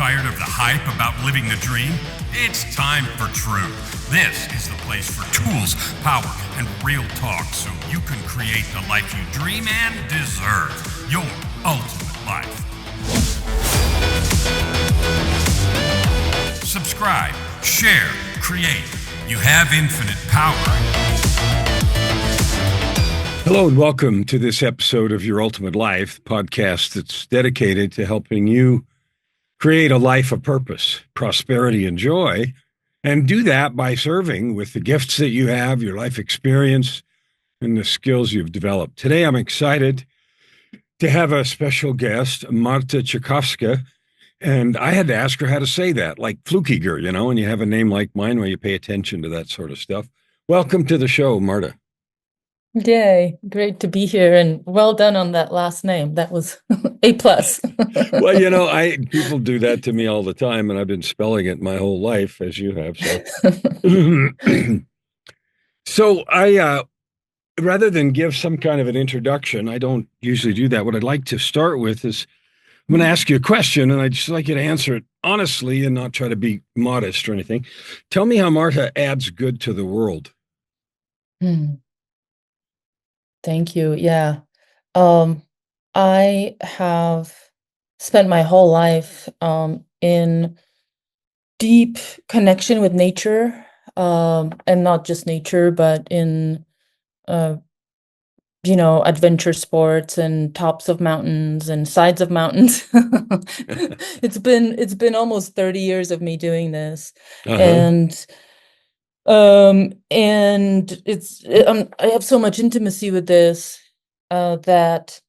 Tired of the hype about living the dream? It's time for truth. This is the place for tools, power, and real talk so you can create the life you dream and deserve. Your ultimate life. Subscribe, share, create. You have infinite power. Hello and welcome to this episode of Your Ultimate Life podcast that's dedicated to helping you create a life of purpose, prosperity, and joy, and do that by serving with the gifts that you have, your life experience, and the skills you've developed. Today, I'm excited to have a special guest, Marta Czajkowska, and I had to ask her how to say that, like Fluckiger, you know, and you have a name like mine where you pay attention to that sort of stuff. Welcome to the show, Marta. Yay, great to be here, and well done on that last name. That was A+. Well, you know, people do that to me all the time, and I've been spelling it my whole life, as you have. So rather than give some kind of an introduction, I don't usually do that. What I'd like to start with is I'm going to ask you a question, and I'd just like you to answer it honestly and not try to be modest or anything. Tell me how Marta adds good to the world. Thank you. Yeah. I have spent my whole life in deep connection with nature, and not just nature, but in adventure sports and tops of mountains and sides of mountains. It's been almost 30 years of me doing this. And I have so much intimacy with this that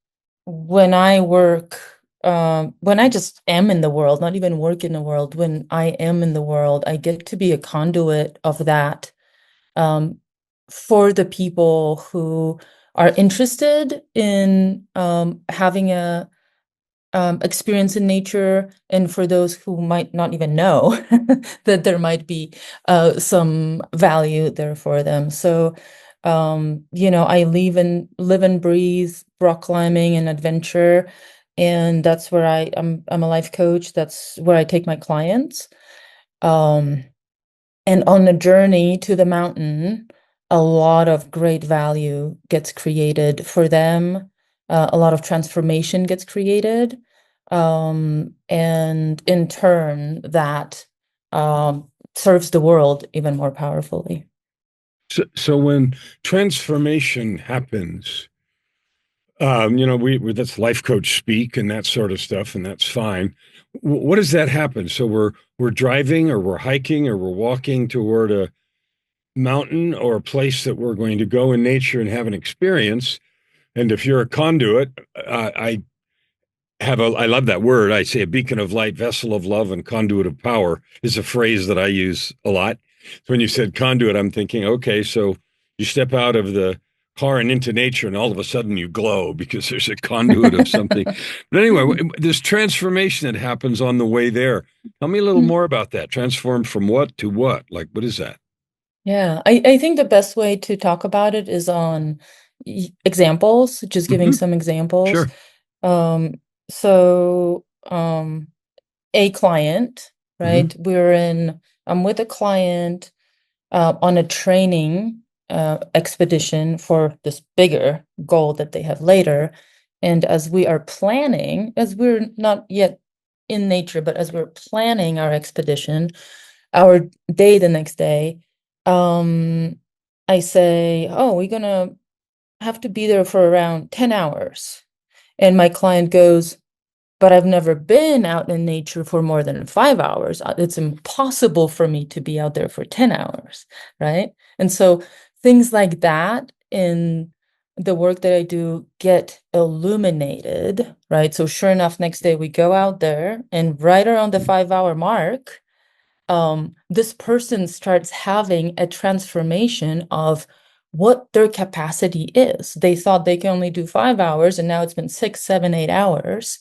when I work, when I just am in the world, not even work in the world, when I am in the world, I get to be a conduit of that for the people who are interested in having a experience in nature, and for those who might not even know that there might be some value there for them. So, I live and breathe rock climbing and adventure, and that's where I'm a life coach. That's where I take my clients. And on the journey to the mountain, a lot of great value gets created for them. A lot of transformation gets created. And in turn, that serves the world even more powerfully. So when transformation happens, we that's life coach speak and that sort of stuff, and that's fine. What does that happen? So we're driving, or we're hiking, or we're walking toward a mountain or a place that we're going to go in nature and have an experience. And if you're a conduit, I love that word. I say a beacon of light, vessel of love, and conduit of power is a phrase that I use a lot. So when you said conduit, I'm thinking, okay, so you step out of the car and into nature, and all of a sudden you glow because there's a conduit of something. But anyway, this transformation that happens on the way there. Tell me a little more about that. Transformed from what to what? Like, what is that? Yeah, I think the best way to talk about it is on examples, just giving some examples. Sure. So a client, right? I'm with a client on a training expedition for this bigger goal that they have later. And as we are planning, as we're not yet in nature, but as we're planning our expedition, our day the next day, I say, we're going to have to be there for around 10 hours. And my client goes, but I've never been out in nature for more than 5 hours. It's impossible for me to be out there for 10 hours, right? And so things like that in the work that I do get illuminated, right? So sure enough, next day we go out there, and right around the 5-hour mark, this person starts having a transformation of what their capacity is. They thought they can only do 5 hours, and now it's been 6, 7, 8 hours.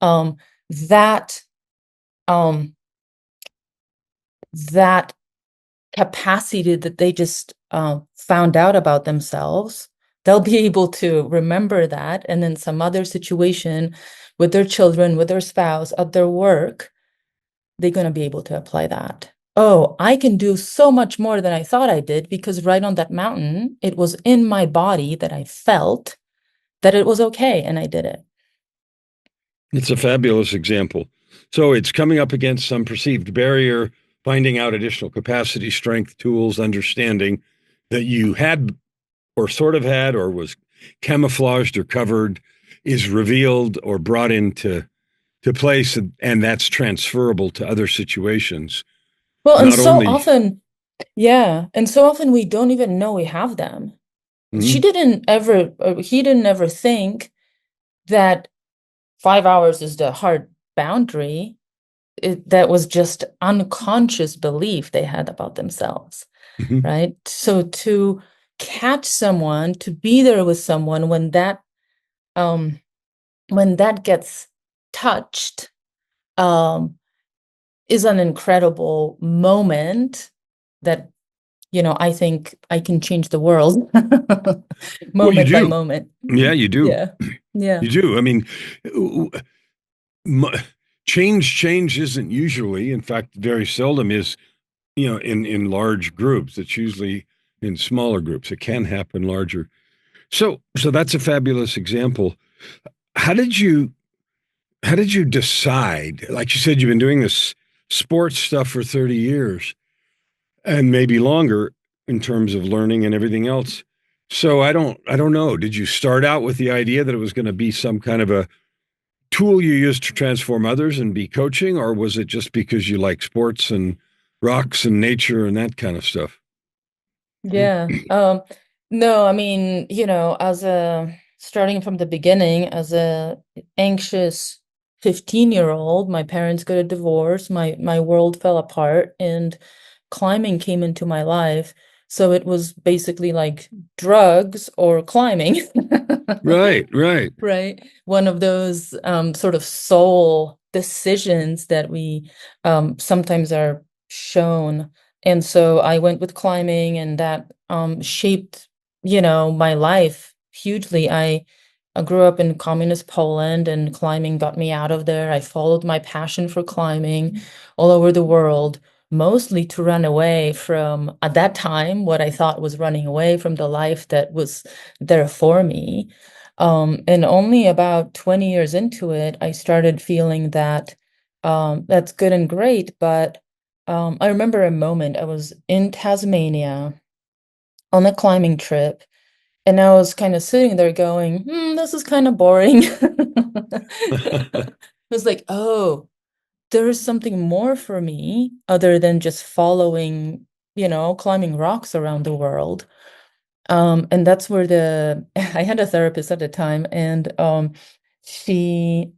That capacity that they just found out about themselves, they'll be able to remember that, and then some other situation with their children, with their spouse, at their work, they're going to be able to apply that. Oh, I can do so much more than I thought I did, because right on that mountain, it was in my body that I felt that it was okay, and I did it. It's a fabulous example. So it's coming up against some perceived barrier, finding out additional capacity, strength, tools, understanding that you had or sort of had or was camouflaged or covered is revealed or brought into place, and that's transferable to other situations. Well, and Not so only often, yeah, and so often we don't even know we have them. She Mhm. didn't ever, he didn't ever think that 5 hours is the hard boundary. That was just unconscious belief they had about themselves, Mhm. right? So to catch someone, to be there with someone um when that gets touched, um is an incredible moment that, I think I can change the world Well, you moment by do. moment. Yeah, you do. Yeah. Yeah. You do. I mean, m- change isn't usually, in fact, very seldom is, in large groups. It's usually in smaller groups. It can happen larger. So that's a fabulous example. How did you how did you decide? Like you said, you've been doing this sports stuff for 30 years and maybe longer in terms of learning and everything else. So I don't know. Did you start out with the idea that it was going to be some kind of a tool you use to transform others and be coaching, or was it just because you like sports and rocks and nature and that kind of stuff? Yeah. No, I mean, as a starting from the beginning, as a anxious 15-year-old, my parents got a divorce, my world fell apart, and climbing came into my life. So it was basically like drugs or climbing. Right, right. Right. One of those sort of soul decisions that we sometimes are shown. And so I went with climbing, and that shaped, my life hugely. I grew up in communist Poland, and climbing got me out of there. I followed my passion for climbing all over the world, mostly to run away from, at that time, what I thought was running away from the life that was there for me. And only about 20 years into it, I started feeling that that's good and great. But I remember a moment I was in Tasmania on a climbing trip, and I was kind of sitting there going, this is kind of boring. It was like, oh, there is something more for me other than just following, climbing rocks around the world. And that's where I had a therapist at the time, and she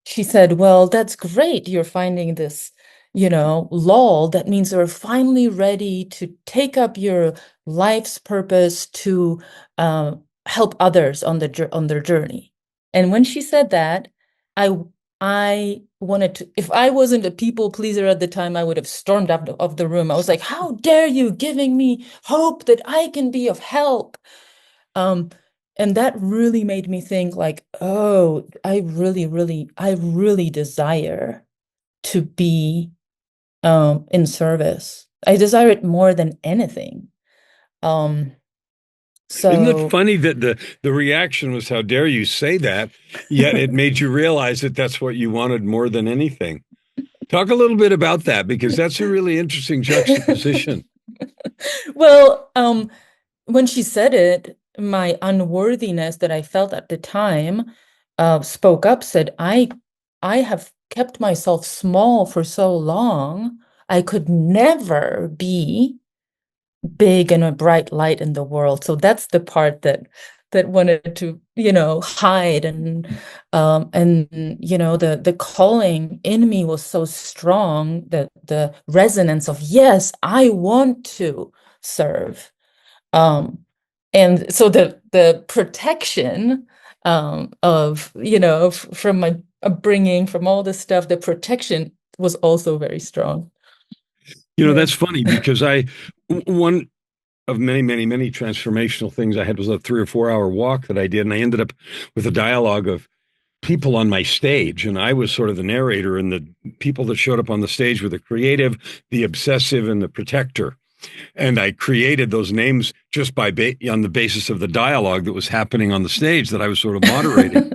she said, "Well, that's great. You're finding this, lull. That means you're finally ready to take up your life's purpose to help others on on their journey." And when she said that, I I wanted to, if I wasn't a people pleaser at the time, I would have stormed out of the room. I was like, how dare you giving me hope that I can be of help? Um, and that really made me think like, oh, I really desire to be in service. I desire it more than anything. Um, Isn't it so funny that the reaction was, "How dare you say that?" Yet it made you realize that that's what you wanted more than anything. Talk a little bit about that because that's a really interesting juxtaposition. well, when she said it, my unworthiness that I felt at the time spoke up, said, I have kept myself small for so long. I could never be big and a bright light in the world. So that's the part that wanted to, hide, and the calling in me was so strong that the resonance of, yes, I want to serve. um, and so the protection of, from my upbringing, from all this stuff, the protection was also very strong. Yeah. That's funny because one of many, many, many transformational things I had was a 3 or 4 hour walk that I did. And I ended up with a dialogue of people on my stage, and I was sort of the narrator, and the people that showed up on the stage were the creative, the obsessive, and the protector. And I created those names just by on the basis of the dialogue that was happening on the stage that I was sort of moderating.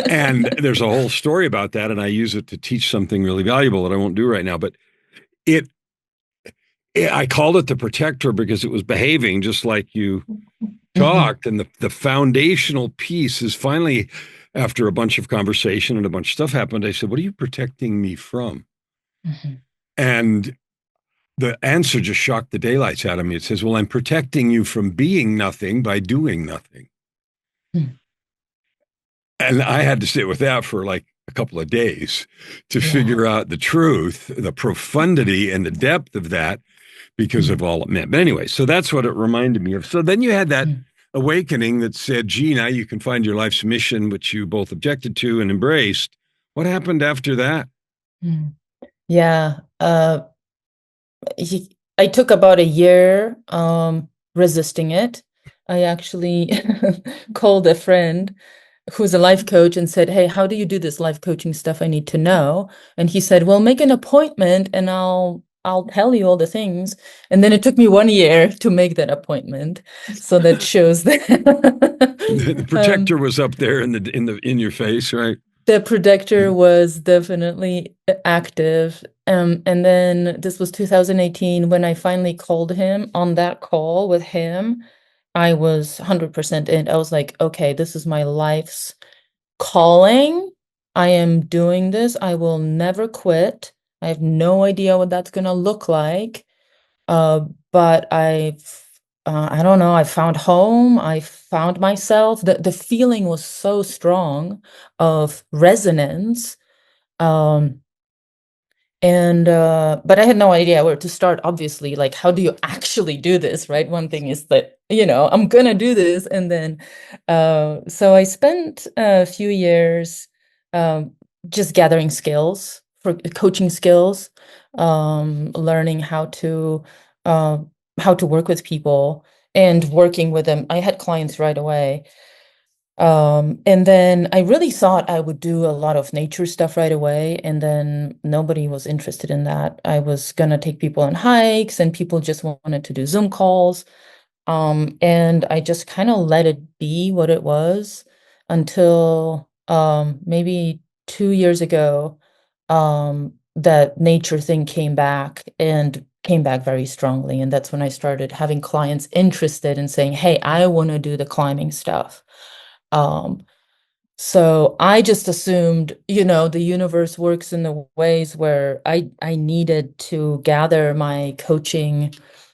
And there's a whole story about that, and I use it to teach something really valuable that I won't do right now. But I called it the protector because it was behaving just like you talked. And the foundational piece is finally, after a bunch of conversation and a bunch of stuff happened, I said, "What are you protecting me from?" And the answer just shocked the daylights out of me. It says, "Well, I'm protecting you from being nothing by doing nothing." And I had to sit with that for like a couple of days to figure out the truth, the profundity and the depth of that, because of all it meant. But anyway, so that's what it reminded me of. So then you had that awakening that said, "Gee, now you can find your life's mission," which you both objected to and embraced. What happened after that? Yeah. I took about a year resisting it. I actually called a friend who's a life coach and said, "Hey, how do you do this life coaching stuff? I need to know." And he said, "Well, make an appointment and I'll tell you all the things." And then it took me 1 year to make that appointment. So that shows that the protector was up there in your face, right? The protector was definitely active. And then this was 2018 when I finally called him. On that call with him, I was 100% in. I was like, okay, this is my life's calling. I am doing this. I will never quit. I have no idea what that's going to look like. But I don't know, I found home, I found myself. The feeling was so strong of resonance. But I had no idea where to start, obviously. Like, how do you actually do this, right? One thing is that, I'm gonna do this. And then, so I spent a few years just gathering skills for coaching skills, learning how to work with people and working with them. I had clients right away. And then I really thought I would do a lot of nature stuff right away, and then nobody was interested in that. I was gonna take people on hikes, and people just wanted to do Zoom calls. And I just kind of let it be what it was until maybe 2 years ago, that nature thing came back and came back very strongly. And that's when I started having clients interested in saying, "Hey, I want to do the climbing stuff." So I just assumed, the universe works in the ways where I needed to gather my coaching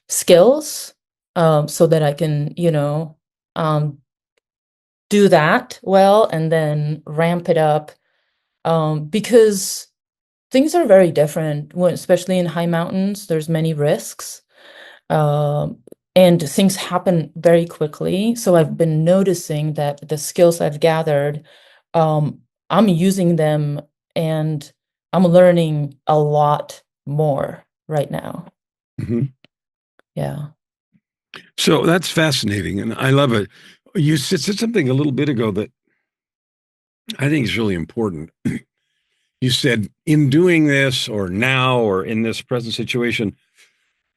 skills, so that I can, do that well and then ramp it up, because things are very different, especially in high mountains. There's many risks. And things happen very quickly. So I've been noticing that the skills I've gathered, I'm using them and I'm learning a lot more right now. Yeah. So that's fascinating, and I love it. You said something a little bit ago that I think is really important. You said, in doing this, or now, or in this present situation,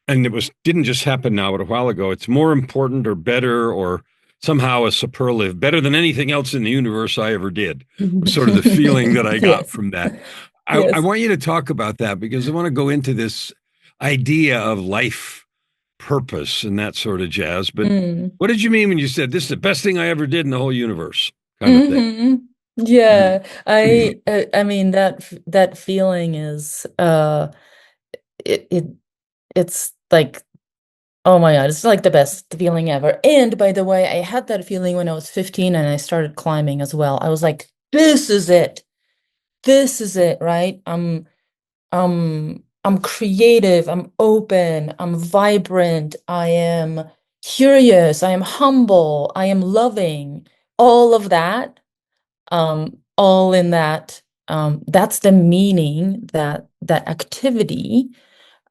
and didn't just happen now, but a while ago, it's more important or better or somehow a superlative, better than anything else in the universe I ever did, was sort of the feeling that I got from that. I want you to talk about that, because I want to go into this idea of life purpose and that sort of jazz. But what did you mean when you said, "This is the best thing I ever did in the whole universe," kind of thing? Yeah. I mean, that feeling is, it's like, oh my God, it's like the best feeling ever. And by the way, I had that feeling when I was 15 and I started climbing as well. I was like, this is it. This is it, right? I'm creative, I'm open, I'm vibrant, I am curious, I am humble, I am loving, all of that, all in that. That's the meaning that that activity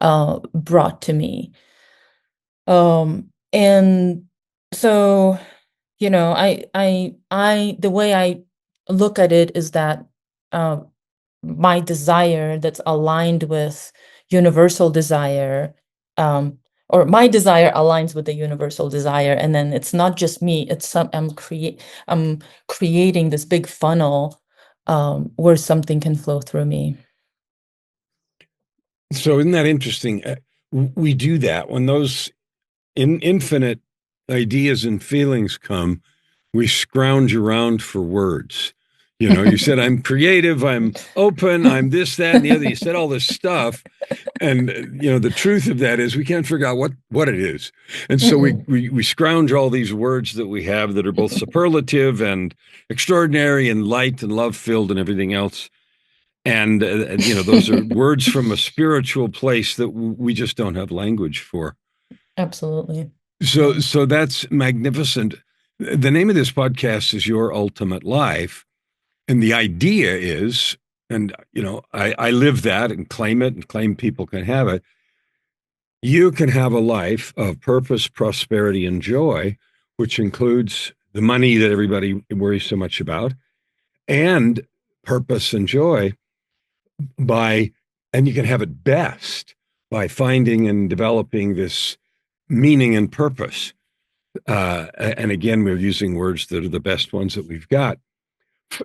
brought to me. And so, the way I look at it is that my desire that's aligned with universal desire, or my desire aligns with the universal desire, and then it's not just me, it's I'm creating this big funnel where something can flow through me. So isn't that interesting? We do that when those infinite ideas and feelings come, we scrounge around for words. You said, I'm creative, I'm open, I'm this, that, and the other. You said all this stuff. And, the truth of that is we can't figure out what it is. And so we scrounge all these words that we have that are both superlative and extraordinary and light and love-filled and everything else. And, those are words from a spiritual place that we just don't have language for. Absolutely. So that's magnificent. The name of this podcast is Your Ultimate Life. And the idea is, and I live that and claim it and claim people can have it. You can have a life of purpose, prosperity, and joy, which includes the money that everybody worries so much about, and purpose and joy and you can have it best by finding and developing this meaning and purpose. And again, we're using words that are the best ones that we've got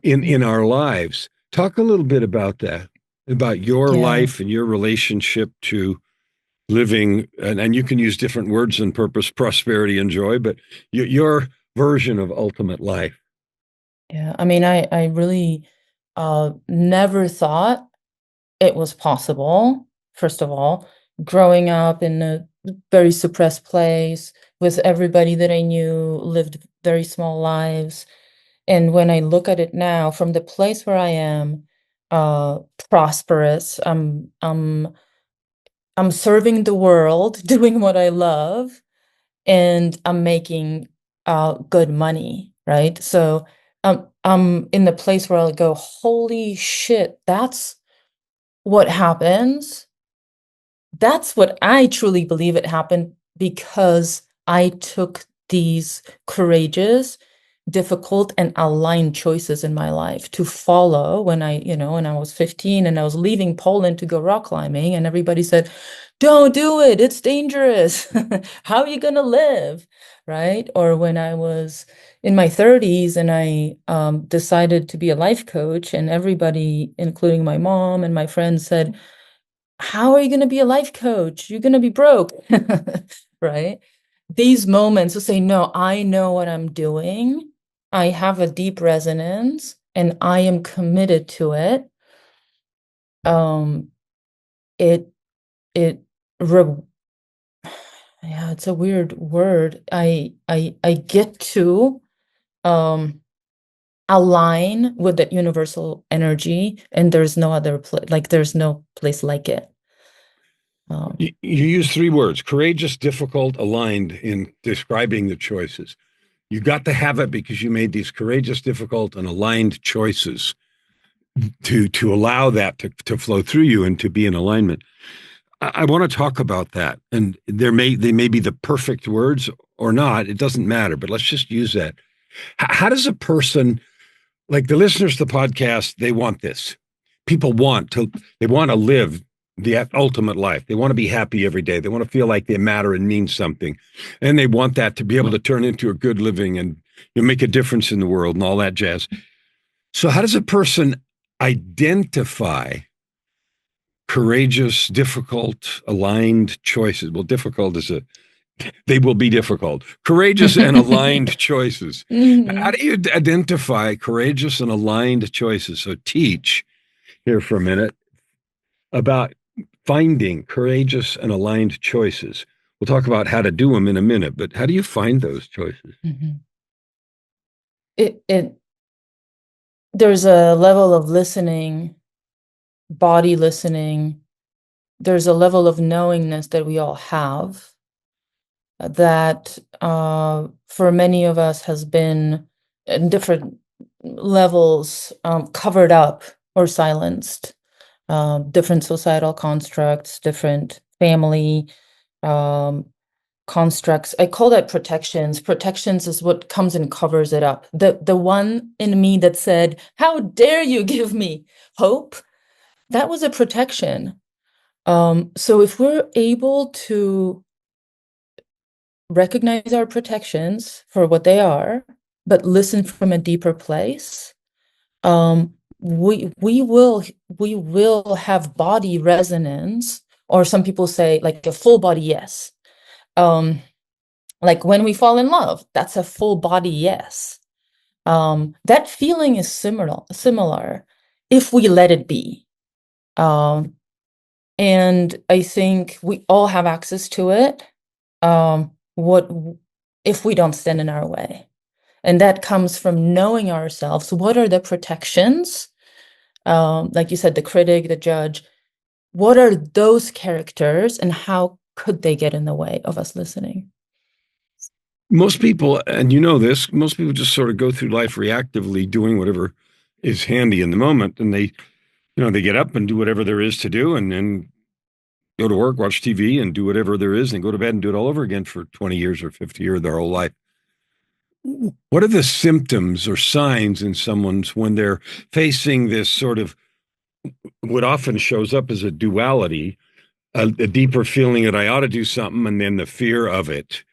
in our lives. Talk a little bit about that, about your life and your relationship to living. And you can use different words than purpose, prosperity, and joy, but your version of ultimate life. Yeah, I mean, I really never thought it was possible. First of all, growing up in a very suppressed place with everybody that I knew lived very small lives. And when I look at it now from the place where I am, prosperous, I'm serving the world, doing what I love, and I'm making good money, right? So I'm in the place where I'll go, holy shit, that's what happens. That's what I truly believe it happened because I took these courageous, difficult, and aligned choices in my life to follow when when I was 15 and I was leaving Poland to go rock climbing, and everybody said, don't do it, it's dangerous. How are you gonna live? Right? Or when I was in my 30s and I decided to be a life coach, and everybody, including my mom and my friends, said, how are you going to be a life coach? You're going to be broke, right? These moments will say, no, I know what I'm doing. I have a deep resonance and I am committed to it. It, yeah, it's a weird word. I get to, align with that universal energy, and there's no other place, there's no place like it. You use three words: courageous, difficult, aligned, in describing the choices. You got to have it because you made these courageous, difficult, and aligned choices to allow that to flow through you and to be in alignment. I want to talk about that, and they may be the perfect words or not. It doesn't matter, but let's just use that. How does a person, like the listeners to the podcast, they want this. People want to live the ultimate life. They want to be happy every day. They want to feel like they matter and mean something. And they want that to be able to turn into a good living and make a difference in the world and all that jazz. So how does a person identify courageous, difficult, aligned choices? Well, difficult is they will be difficult. Courageous and aligned choices. Mm-hmm. How do you identify courageous and aligned choices? So teach here for a minute about finding courageous and aligned choices. We'll talk about how to do them in a minute, but how do you find those choices? Mm-hmm. There's a level of listening, body listening. There's a level of knowingness that we all have that for many of us has been in different levels covered up or silenced. Different societal constructs, different family constructs. I call that protections. Protections is what comes and covers it up. The one in me that said, "How dare you give me hope?" That was a protection. So if we're able to recognize our protections for what they are, but listen from a deeper place, we will have body resonance, or some people say like a full body yes. Like when we fall in love, that's a full body yes. That feeling is similar if we let it be. And I think we all have access to it. What if we don't stand in our way? And that comes from knowing ourselves. What are the protections? Like you said, the critic, the judge. What are those characters, and how could they get in the way of us listening? Most people, and you know this, most people just sort of go through life reactively doing whatever is handy in the moment. And they get up and do whatever there is to do, and then go to work, watch TV, and do whatever there is, and go to bed and do it all over again for 20 years or 50 years, their whole life. What are the symptoms or signs in someone's when they're facing this sort of what often shows up as a duality, a deeper feeling that I ought to do something, and then the fear of it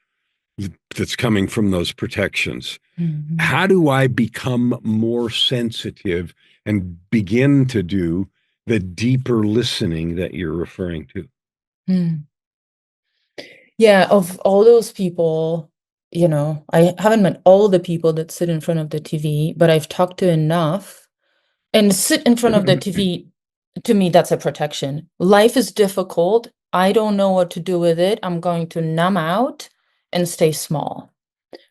that's coming from those protections? Mm-hmm. How do I become more sensitive and begin to do the deeper listening that you're referring to? Yeah, of all those people, I haven't met all the people that sit in front of the TV, but I've talked to enough. And sit in front of the TV, to me, that's a protection. Life is difficult. I don't know what to do with it. I'm going to numb out and stay small,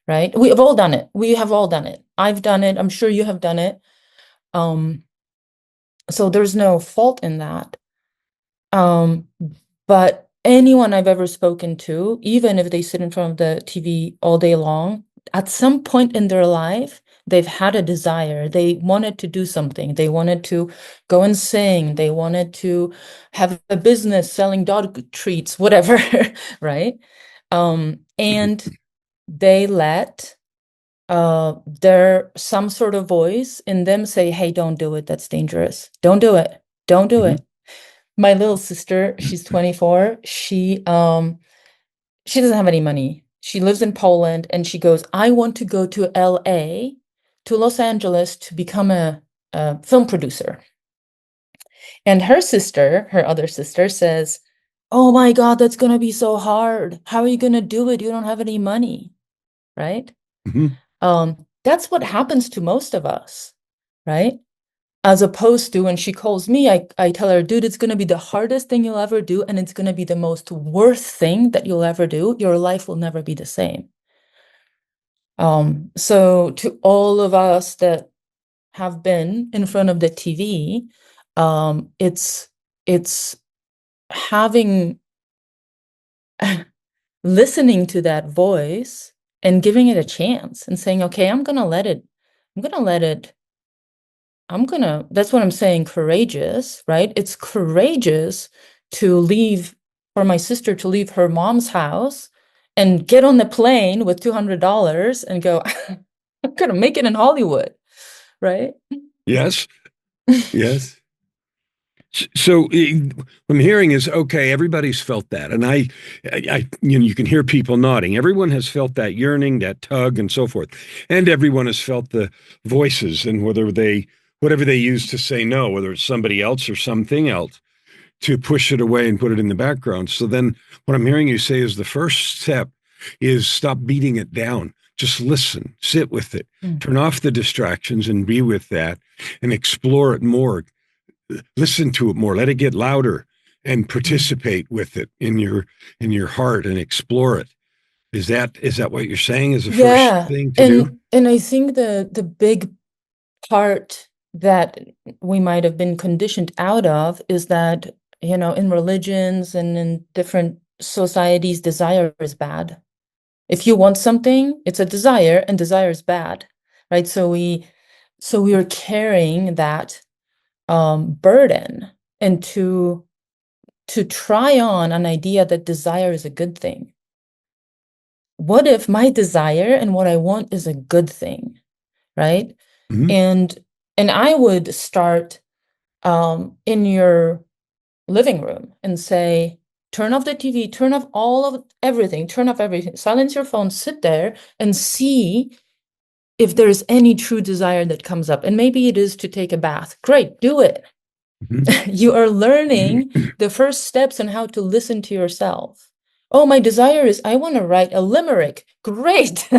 right? We have all done it. We have all done it. I've done it. I'm sure you have done it. So there's no fault in that. But anyone I've ever spoken to, even if they sit in front of the TV all day long, at some point in their life, they've had a desire. They wanted to do something. They wanted to go and sing. They wanted to have a business selling dog treats, whatever, right? And they let some sort of voice in them say, "Hey, don't do it. That's dangerous. Don't do it. Don't do it." My little sister, she's 24. She doesn't have any money. She lives in Poland, and she goes, "I want to go to LA, to Los Angeles, to become a film producer." And her other sister says, "Oh my God, that's going to be so hard. How are you going to do it? You don't have any money." Right? That's what happens to most of us, right? As opposed to when she calls me, I tell her, "Dude, it's going to be the hardest thing you'll ever do, and it's going to be the most worth thing that you'll ever do. Your life will never be the same." So to all of us that have been in front of the TV, it's having listening to that voice and giving it a chance and saying, "Okay, that's what I'm saying, courageous," right? It's courageous for my sister to leave her mom's house and get on the plane with $200 and go, "I'm gonna make it in Hollywood," right? Yes. Yes. So what I'm hearing is, okay, everybody's felt that. And you can hear people nodding. Everyone has felt that yearning, that tug, and so forth. And everyone has felt the voices, and whatever they use to say no, whether it's somebody else or something else, to push it away and put it in the background. So then what I'm hearing you say is the first step is stop beating it down. Just listen, sit with it, turn off the distractions and be with that and explore it more. Listen to it more, let it get louder, and participate with it in your heart and explore it. Is that what you're saying is the first thing to do? And I think the big part that we might have been conditioned out of is that, in religions and in different societies, desire is bad. If you want something, it's a desire, and desire is bad, right? So we are carrying that burden, and to try on an idea that desire is a good thing. what if my desire and what I want is a good thing, right? Mhm. And I would start in your living room and say, turn off the TV, turn off turn off everything, silence your phone, sit there and see if there's any true desire that comes up. And maybe it is to take a bath. Great, do it. Mhm. You are learning the first steps on how to listen to yourself. Oh, my desire is I want to write a limerick. Great.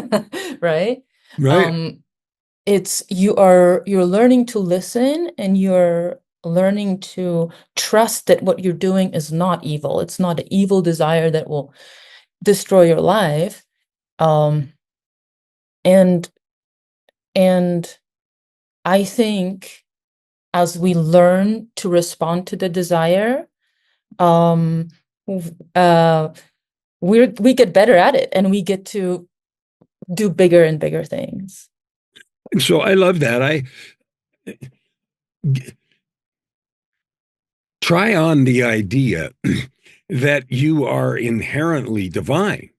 Right? Right. You're learning to listen, and you're learning to trust that what you're doing is not evil. It's not an evil desire that will destroy your life. Um, and and I think as we learn to respond to the desire, um, uh, we get better at it, and we get to do bigger and bigger things. And so I love that. Try on the idea that you are inherently divine,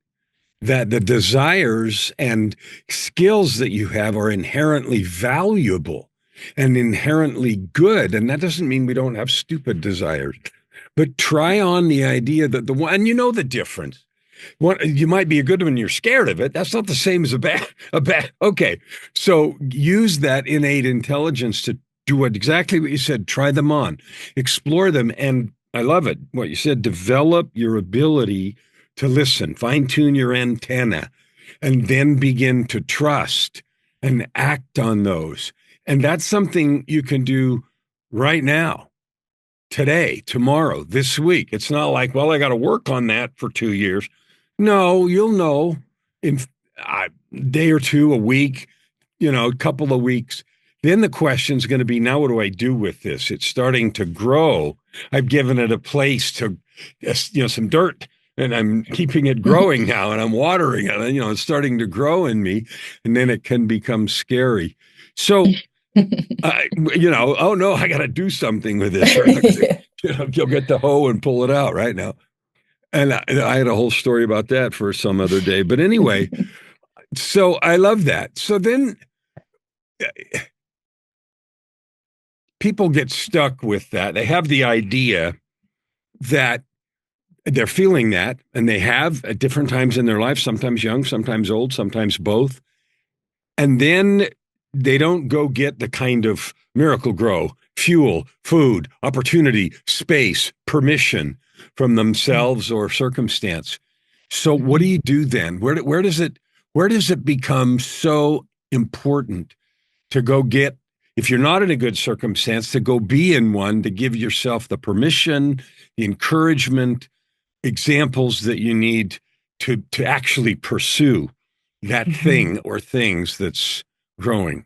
that the desires and skills that you have are inherently valuable and inherently good. And that doesn't mean we don't have stupid desires, but try on the idea that the one, and you know the difference. You might be a good one, you're scared of it. That's not the same as a bad. Okay. So use that innate intelligence to do exactly what you said. Try them on, explore them. And I love it. What you said, develop your ability to listen, fine tune your antenna, and then begin to trust and act on those. And that's something you can do right now, today, tomorrow, this week. It's not like, well, I got to work on that for 2 years. No, you'll know in a day or two, a week, a couple of weeks. Then the question's going to be, now what do I do with this? It's starting to grow. I've given it a place to, some dirt, and I'm keeping it growing now, and I'm watering it. And, it's starting to grow in me, and then it can become scary. So, oh no, I got to do something with this. You'll get the hoe and pull it out right now. And I had a whole story about that for some other day. But anyway, so I love that. So then people get stuck with that. They have the idea that they're feeling that, and they have at different times in their life, sometimes young, sometimes old, sometimes both. And then they don't go get the kind of miracle grow, fuel, food, opportunity, space, permission from themselves or circumstance. So what do you do then? Where does it become so important to go get, if you're not in a good circumstance, to go be in one, to give yourself the permission, the encouragement, examples that you need to actually pursue that thing or things that's growing?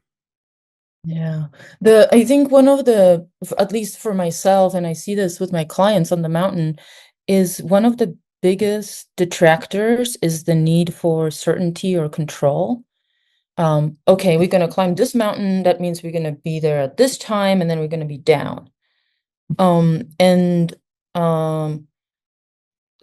Yeah. I think at least for myself, and I see this with my clients on the mountain, is one of the biggest detractors is the need for certainty or control. Okay, we're going to climb this mountain. That means we're going to be there at this time, and then we're going to be down. And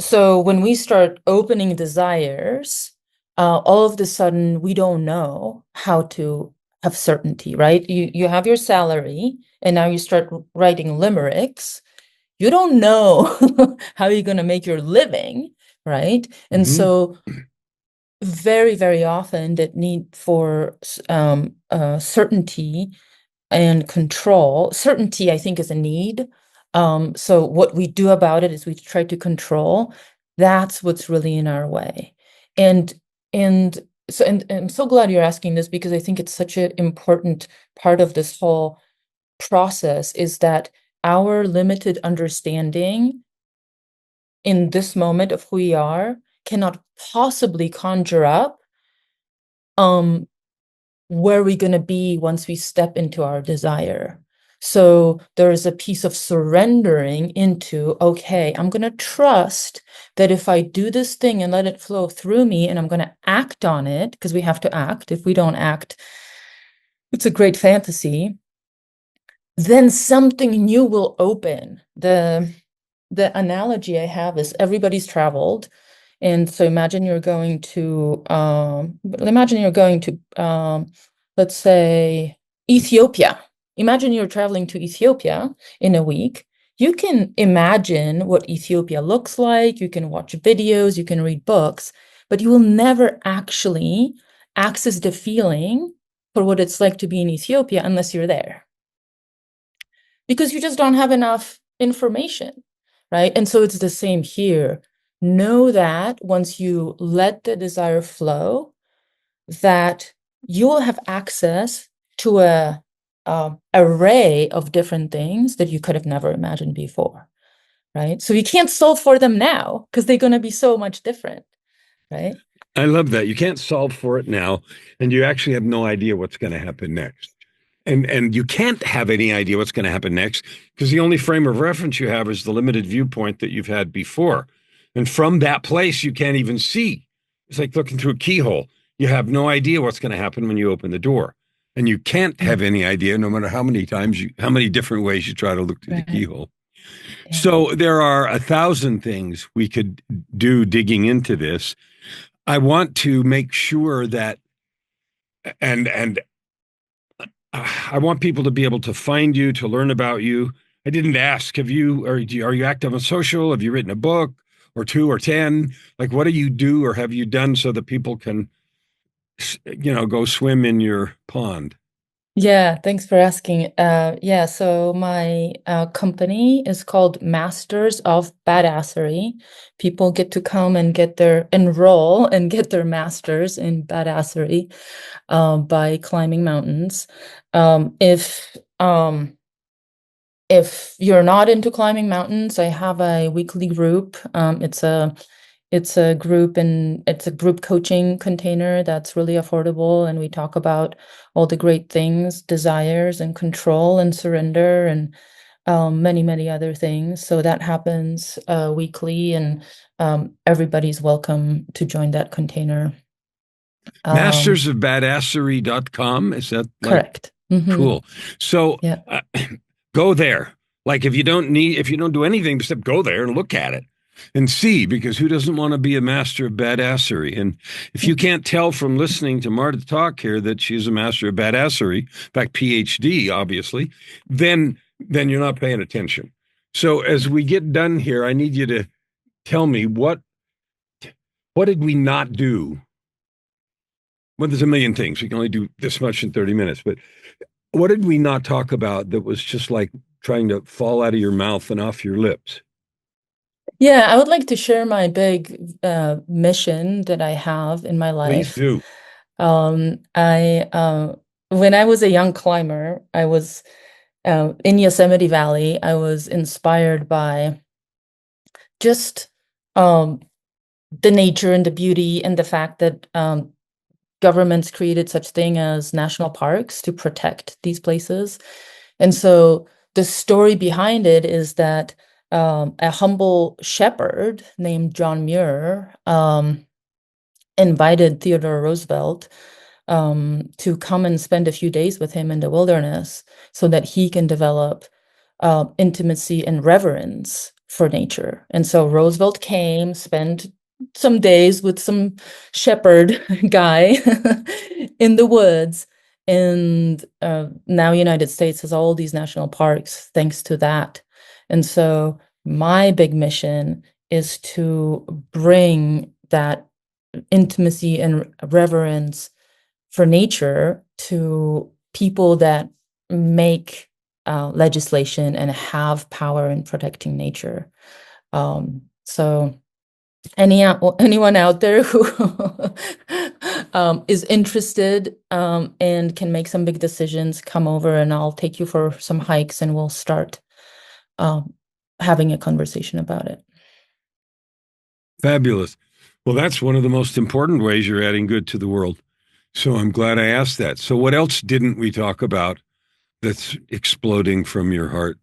so when we start opening desires, all of a sudden we don't know how to have certainty, right? You have your salary, and now you start writing limericks. You don't know how you're going to make your living, right? And so very, very often that need for certainty and control. Certainty, I think, is a need. So what we do about it is we try to control. That's what's really in our way. And and I'm so glad you're asking this, because I think it's such an important part of this whole process, is that our limited understanding in this moment of who we are cannot possibly conjure up where we're going to be once we step into our desire. So there's a piece of surrendering into, okay, I'm going to trust that if I do this thing and let it flow through me, and I'm going to act on it, because we have to act. If we don't act, it's a great fantasy. Then something new will open. The analogy I have is everybody's traveled, And so imagine you're going to, let's say, Ethiopia. Imagine you're traveling to Ethiopia in a week. You can imagine what Ethiopia looks like. You can watch videos, you can read books, but you will never actually access the feeling for what it's like to be in Ethiopia unless you're there. Because you just don't have enough information, right? And so it's the same here. Know that once you let the desire flow, that you will have access to a array of different things that you could have never imagined before, right? So you can't solve for them now because they're going to be so much different, right? I love that. You can't solve for it now, and you actually have no idea what's going to happen next. And you can't have any idea what's going to happen next because the only frame of reference you have is the limited viewpoint that you've had before. And from that place, you can't even see. It's like looking through a keyhole. You have no idea what's going to happen when you open the door. And you can't have any idea, no matter how many different ways you try to look through the keyhole. Yeah. So there are 1,000 things we could do digging into this. I want to make sure that, and I want people to be able to find you, to learn about you. I didn't ask, are you active on social? Have you written a book or 2 or 10? Like, what do you do or have you done so that people can, go swim in your pond? Yeah, thanks for asking. So my company is called Masters of Badassery. People get to come and enroll and get their masters in badassery by climbing mountains. If you're not into climbing mountains, I have a weekly group. It's a group coaching container that's really affordable, and we talk about all the great things, desires and control and surrender and many, many other things. So that happens weekly, and everybody's welcome to join that container. Mastersofbadassery.com, is that Correct. Mm-hmm. Cool. So yeah. Go there. Like if you don't do anything except go there and look at it and see, because who doesn't want to be a master of badassery? And if you can't tell from listening to Marta talk here that she's a master of badassery, in fact, PhD, obviously, then you're not paying attention. So as we get done here, I need you to tell me what did we not do? Well, there's a million things. We can only do this much in 30 minutes, but what did we not talk about that was just like trying to fall out of your mouth and off your lips? Yeah, I would like to share my big mission that I have in my life. Please do. When I was a young climber, I was in Yosemite Valley. I was inspired by just the nature and the beauty and the fact that governments created such thing as national parks to protect these places. And so the story behind it is that a humble shepherd named John Muir invited Theodore Roosevelt to come and spend a few days with him in the wilderness so that he can develop intimacy and reverence for nature. And so Roosevelt came, spent some days with some shepherd guy in the woods, and now United States has all these national parks thanks to that. And so my big mission is to bring that intimacy and reverence for nature to people that make legislation and have power in protecting nature. So anyone out there who is interested and can make some big decisions, come over and I'll take you for some hikes and we'll start having a conversation about it. Fabulous. Well, that's one of the most important ways you're adding good to the world. So I'm glad I asked that. So what else didn't we talk about that's exploding from your heart?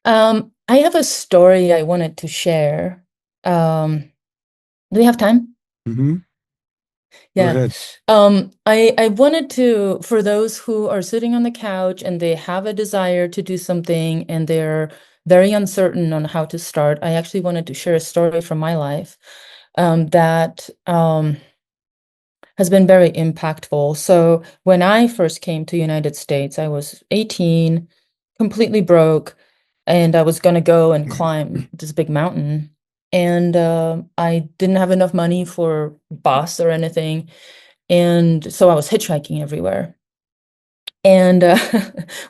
I have a story I wanted to share. Do we have time? Mm-hmm. Yeah. Go ahead. I wanted to, for those who are sitting on the couch and they have a desire to do something and they're very uncertain on how to start, I actually wanted to share a story from my life that has been very impactful. So when I first came to United States, I was 18, completely broke, and I was going to go and climb this big mountain. And I didn't have enough money for bus or anything. And so I was hitchhiking everywhere. And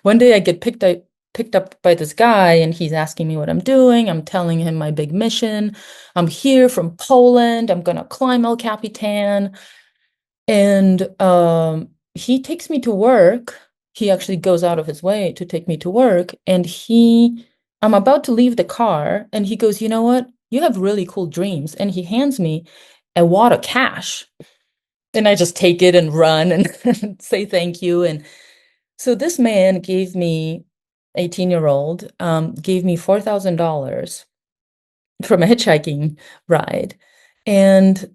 one day I get picked up by this guy, and he's asking me what I'm doing. I'm telling him my big mission. I'm here from Poland. I'm going to climb El Capitan. And he takes me to work. He actually goes out of his way to take me to work. And I'm about to leave the car, and he goes, "You know what? You have really cool dreams." And he hands me a wad of cash. And I just take it and run and say thank you. And so this man gave me, 18-year-old, gave me $4,000 from a hitchhiking ride. And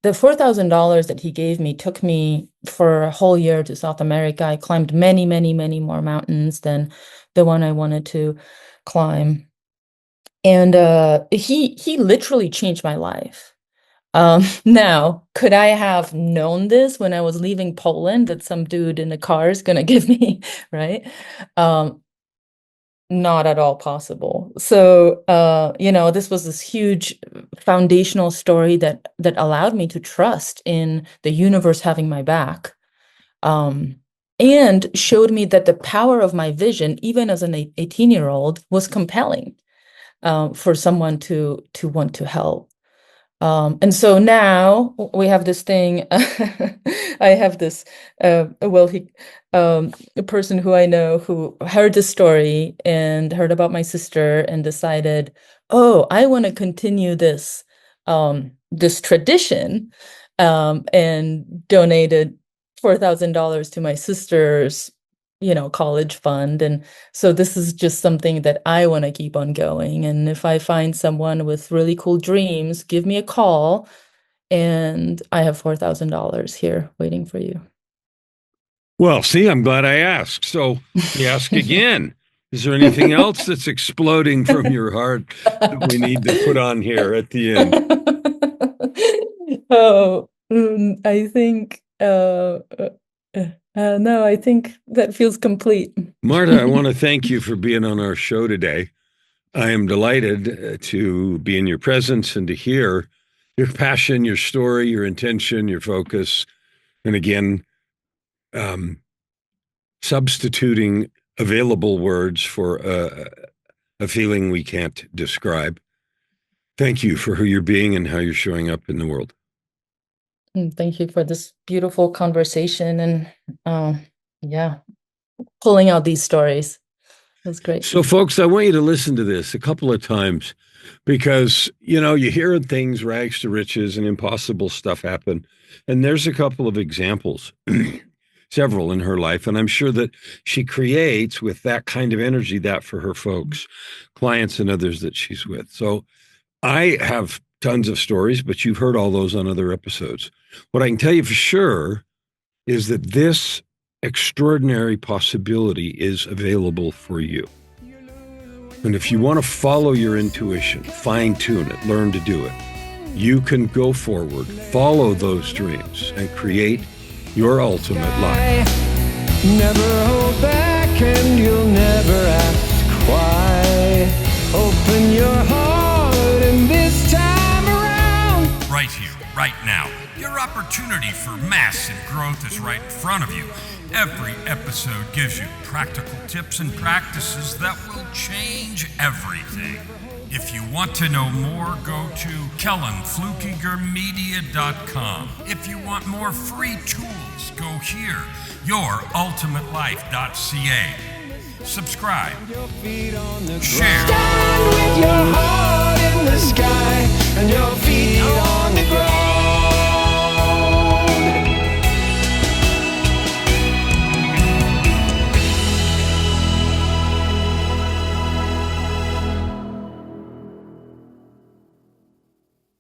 the $4,000 that he gave me took me for a whole year to South America. I climbed many, many, many more mountains than the one I wanted to climb. And he literally changed my life. Now, could I have known this when I was leaving Poland, that some dude in a car is going to give me, right? Not at all possible. So, this was this huge foundational story that allowed me to trust in the universe having my back, and showed me that the power of my vision, even as an 18-year-old, was compelling for someone to want to help. And so now we have this thing. I have this a person who I know who heard this story and heard about my sister and decided, oh, I want to continue this tradition, and donated $4,000 to my sister's college fund. And so this is just something that I want to keep on going. And if I find someone with really cool dreams, give me a call, and I have $4,000 here waiting for you. Well, see, I'm glad I asked. So we ask again. Is there anything else that's exploding from your heart that we need to put on here at the end? I think no, I think that feels complete. Marta, I want to thank you for being on our show today. I am delighted to be in your presence and to hear your passion, your story, your intention, your focus. And again, substituting available words for a feeling we can't describe. Thank you for who you're being and how you're showing up in the world. Thank you for this beautiful conversation and pulling out these stories. It was great. So folks, I want you to listen to this a couple of times because, you hear things, rags to riches, and impossible stuff happen. And there's a couple of examples, several in her life. And I'm sure that she creates with that kind of energy that for her folks, clients and others that she's with. So I have tons of stories, but you've heard all those on other episodes. What I can tell you for sure is that this extraordinary possibility is available for you. And if you want to follow your intuition, fine-tune it, learn to do it, you can go forward, follow those dreams, and create your ultimate life. Never hold back and you'll never ask why. Open your heart and this time around. Right here, right now. Your opportunity for massive growth is right in front of you. Every episode gives you practical tips and practices that will change everything. If you want to know more, go to KellanFluckigerMedia.com. If you want more free tools, go here, YourUltimateLife.ca. Subscribe, share. Stand with your heart in the sky and your feet on the ground.